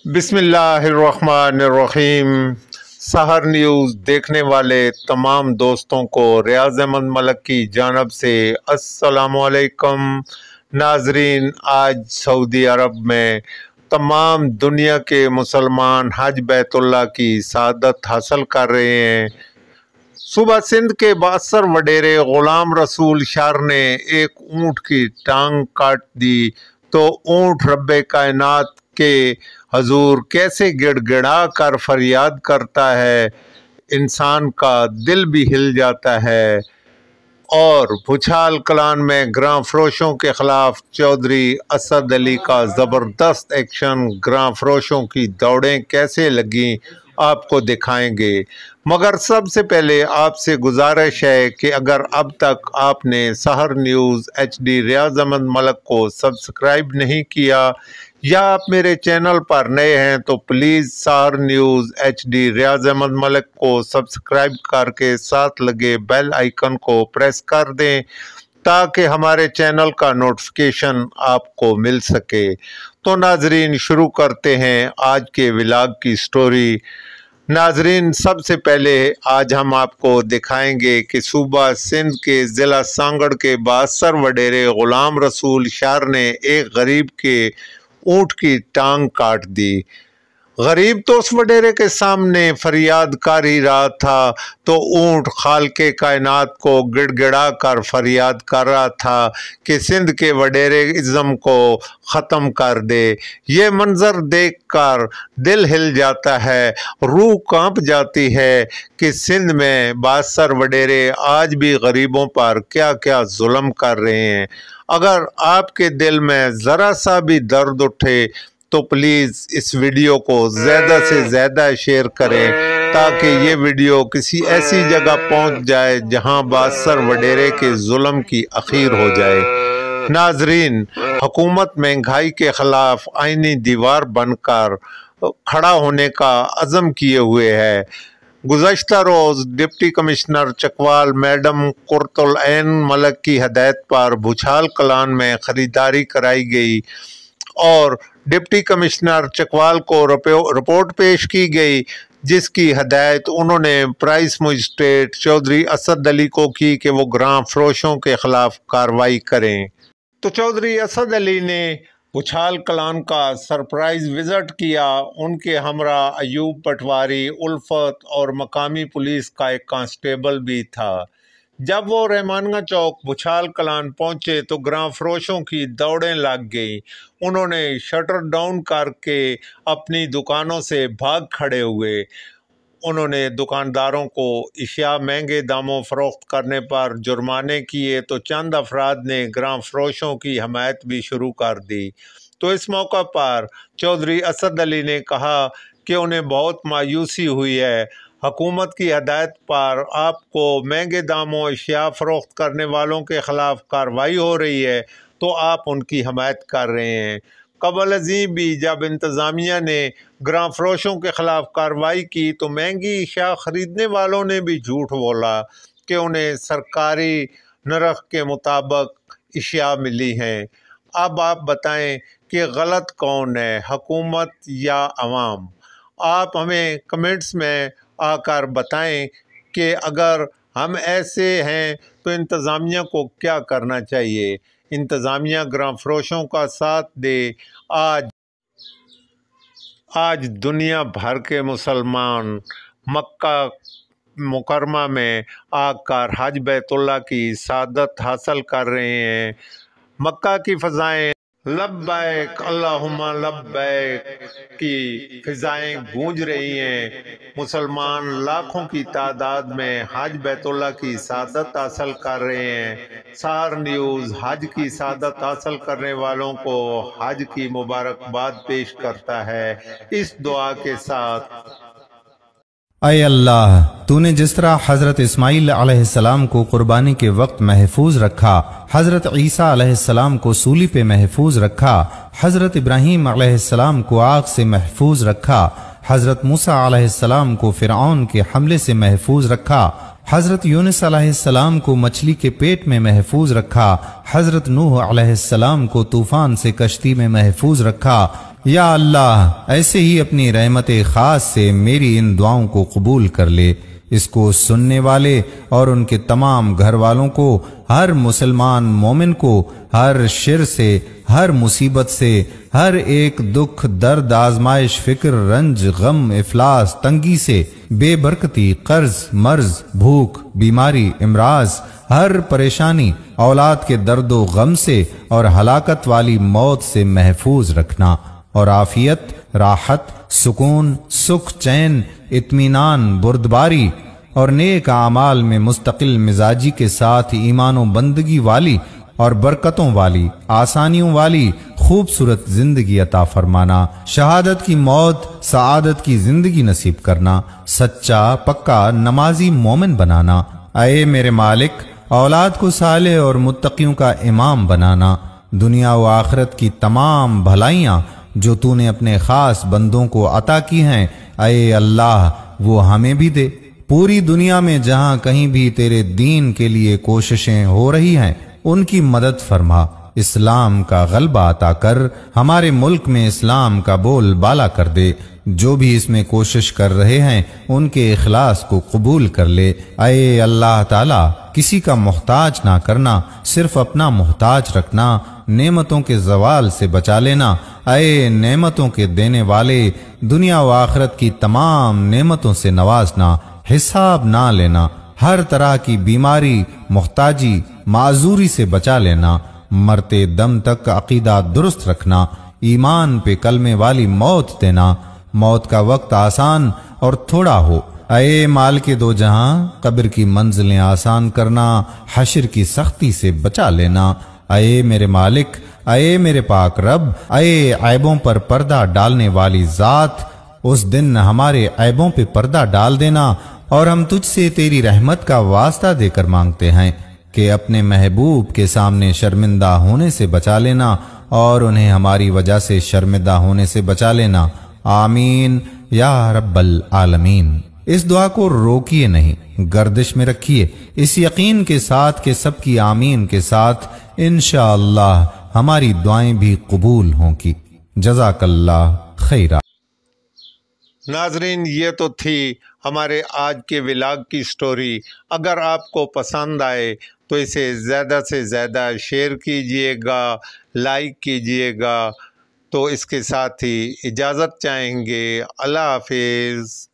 बिस्मिल्लाहिर्रहमानिर्रहीम। सहर न्यूज़ देखने वाले तमाम दोस्तों को रियाज अहमद मलक की जानब से अस्सलामुअलैकुम। नाजरीन, आज सऊदी अरब में तमाम दुनिया के मुसलमान हज बैतुल्लाह की सआदत हासिल कर रहे हैं। सुबह सिंध के बासर वडेरे गुलाम रसूल शार ने एक ऊँट की टांग काट दी तो ऊँट रब्बे कायनात के हजूर कैसे गिड़गिड़ा कर फरियाद करता है, इंसान का दिल भी हिल जाता है। और भुछाल कलान में ग्रां फरोशों के खिलाफ चौधरी असद अली का ज़बरदस्त एक्शन, ग्रां फरोशों की दौड़ें कैसे लगी आपको दिखाएंगे। मगर सबसे पहले आपसे गुजारिश है कि अगर अब तक आपने सहर न्यूज़ HD रियाज अहमद मलक को सब्सक्राइब नहीं किया या आप मेरे चैनल पर नए हैं तो प्लीज़ सहर न्यूज़ HD रियाज अहमद मलक को सब्सक्राइब करके साथ लगे बेल आइकन को प्रेस कर दें ताकि हमारे चैनल का नोटिफिकेशन आपको मिल सके। तो नाजरीन, शुरू करते हैं आज के व्लॉग की स्टोरी। नाजरीन, सबसे पहले आज हम आपको दिखाएंगे कि सूबा सिंध के ज़िला सांगड़ के बासर वडेरे गुलाम रसूल शार ने एक गरीब के ऊँट की टांग काट दी। गरीब तो उस वडेरे के सामने फरियाद कर ही रहा था तो ऊँट खालके कायनात को गिड़गिड़ा कर फरियाद कर रहा था कि सिंध के वडेरे इज़्म को ख़त्म कर दे। ये मंज़र देखकर दिल हिल जाता है, रूह कांप जाती है कि सिंध में बासर वडेरे आज भी गरीबों पर क्या क्या जुल्म कर रहे हैं। अगर आपके दिल में ज़रा सा भी दर्द उठे तो प्लीज़ इस वीडियो को ज़्यादा से ज़्यादा शेयर करें ताकि ये वीडियो किसी ऐसी जगह पहुंच जाए जहां बासर वडेरे के जुल्म की आखिर हो जाए। नाजरीन, हुकूमत महंगाई के ख़िलाफ़ आईनी दीवार बनकर खड़ा होने का अज़म किए हुए है। गुज़श्ता रोज़ डिप्टी कमिश्नर चकवाल मैडम कुर्तुल ऐन मलक की हदायत पर भुछाल कलान में ख़रीदारी कराई गई और डिप्टी कमिश्नर चकवाल को रिपोर्ट पेश की गई जिसकी हदायत उन्होंने प्राइस मजिस्ट्रेट चौधरी असद अली को की कि वो ग्रां फरोशों के ख़िलाफ़ कार्रवाई करें। तो चौधरी असद अली ने भुछाल कलान का सरप्राइज़ विज़िट किया। उनके हमरा अयूब पटवारी, उल्फत और मकामी पुलिस का एक कांस्टेबल भी था। जब वो रहमानिया चौक भुछाल कलान पहुंचे तो ग्रां फरोशों की दौड़ें लग गई। उन्होंने शटर डाउन करके अपनी दुकानों से भाग खड़े हुए। उन्होंने दुकानदारों को इशिया महंगे दामों फ़रोख्त करने पर जुर्माने किए तो चंद अफराद ने ग्रां फरोशों की हमायत भी शुरू कर दी। तो इस मौका पर चौधरी असद अली ने कहा कि उन्हें बहुत मायूसी हुई है। हुकूमत की हदायत पर आपको महंगे दामों अशिया फ़रोख्त करने वालों के ख़िलाफ़ कार्रवाई हो रही है तो आप उनकी हमायत कर रहे हैं। कबल अज़ीं भी जब इंतज़ामिया ने ग्रां फरोशों के ख़िलाफ़ कार्रवाई की तो महंगी अशिया ख़रीदने वालों ने भी झूठ बोला कि उन्हें सरकारी नरख़ के मुताबिक अशिया मिली हैं। अब आप बताएं कि गलत कौन है, हुकूमत या अवाम? आप हमें कमेंट्स में आकर बताएं कि अगर हम ऐसे हैं तो इंतज़ामिया को क्या करना चाहिए। इंतज़ामिया ग्रां फरोशों का साथ दे। आज दुनिया भर के मुसलमान मक्का मुकरमा में आकर हज बैतुल्लाह की सआदत हासिल कर रहे हैं। मक्का की फ़ज़ाएँ लब्बैक अल्लाहुम्मा लब्बैक की फ़िज़ाएँ गूंज रही हैं। मुसलमान लाखों की तादाद में हज बैतुल्लाह की सआदत हासिल कर रहे हैं। सहर न्यूज़ हज की सआदत हासिल करने वालों को हज की मुबारकबाद पेश करता है इस दुआ के साथ। ऐ अल्लाह, तूने जिस तरह हज़रत इस्माइल अलैहिस्सलाम को कुर्बानी के वक्त महफूज रखा, हज़रत ईसा अलैहिस्सलाम को सूली पे महफूज रखा, हज़रत इब्राहीम अलैहिस्सलाम को आग से महफूज रखा, हज़रत मूसा अलैहिस्सलाम को फ़िरऔन के हमले से महफूज रखा, हज़रत यूनुस अलैहिस्सलाम को मछली के पेट में महफूज रखा, हज़रत नूह अलैहिस्सलाम को तूफ़ान से कश्ती में महफूज रखा, یا اللہ ایسے ہی اپنی رحمت خاص سے میری ان دعاؤں کو قبول کر لے۔ اس کو سننے والے اور ان کے تمام گھر والوں کو، ہر مسلمان مومن کو ہر شر سے، ہر مصیبت سے، ہر ایک دکھ، درد، آزمائش، فکر، رنج، غم، افلاس، تنگی سے، بے برکتی، قرض، مرض، بھوک، بیماری، امراض، ہر پریشانی، اولاد کے درد و غم سے اور ہلاکت والی موت سے محفوظ رکھنا، اور عافیت، راحت، سکون، سکھ، چین، اطمینان، بردباری اور نیک اعمال میں مستقل مزاجی کے ساتھ ایمان و بندگی والی اور برکتوں والی، آسانیوں والی خوبصورت زندگی عطا فرمانا، شہادت کی موت، سعادت کی زندگی نصیب کرنا، سچا پکا نمازی مومن بنانا۔ اے میرے مالک، اولاد کو صالح اور متقیوں کا امام بنانا، دنیا و آخرت کی تمام بھلائیاں جو تو نے اپنے خاص بندوں کو عطا کی ہیں، اے اللہ وہ ہمیں بھی دے۔ پوری دنیا میں جہاں کہیں بھی تیرے دین کے لیے کوششیں ہو رہی ہیں ان کی مدد فرما، اسلام کا غلبہ عطا کر، ہمارے ملک میں اسلام کا بول بالا کر دے۔ جو بھی اس میں کوشش کر رہے ہیں ان کے اخلاص کو قبول کر لے۔ اے اللہ تعالی کسی کا محتاج نہ کرنا، صرف اپنا محتاج رکھنا، نعمتوں کے زوال سے بچا لینا۔ اے نعمتوں کے دینے والے، دنیا و آخرت کی تمام نعمتوں سے نوازنا، حساب نہ لینا، ہر طرح کی بیماری، محتاجی، معذوری سے بچا لینا، مرتے دم تک عقیدہ درست رکھنا، ایمان پہ کلمے والی موت دینا، موت کا وقت آسان اور تھوڑا ہو۔ اے مال کے دو جہاں، قبر کی منزلیں آسان کرنا، حشر کی سختی سے بچا لینا۔ اے میرے مالک، اے میرے پاک رب، اے عیبوں پر پردہ ڈالنے والی ذات، اس دن ہمارے عیبوں پہ پردہ ڈال دینا، اور ہم تجھ سے تیری رحمت کا واسطہ دے کر مانگتے ہیں کہ اپنے محبوب کے سامنے شرمندہ ہونے سے بچا لینا اور انہیں ہماری وجہ سے شرمندہ ہونے سے بچا لینا۔ آمین یا رب العالمین۔ اس دعا کو روکیے نہیں، گردش میں رکھیے، اس یقین کے ساتھ کہ سب کی آمین کے ساتھ انشاءاللہ ہماری دعائیں بھی قبول ہوں گی۔ جزاک اللہ خیرہ۔ ناظرین، یہ تو تھی ہمارے آج کے ولاگ کی سٹوری۔ اگر آپ کو پسند آئے تو اسے زیادہ سے زیادہ شیئر کیجئے گا، لائک کیجئے گا۔ تو اس کے ساتھ ہی اجازت چاہیں گے۔ اللہ حافظ۔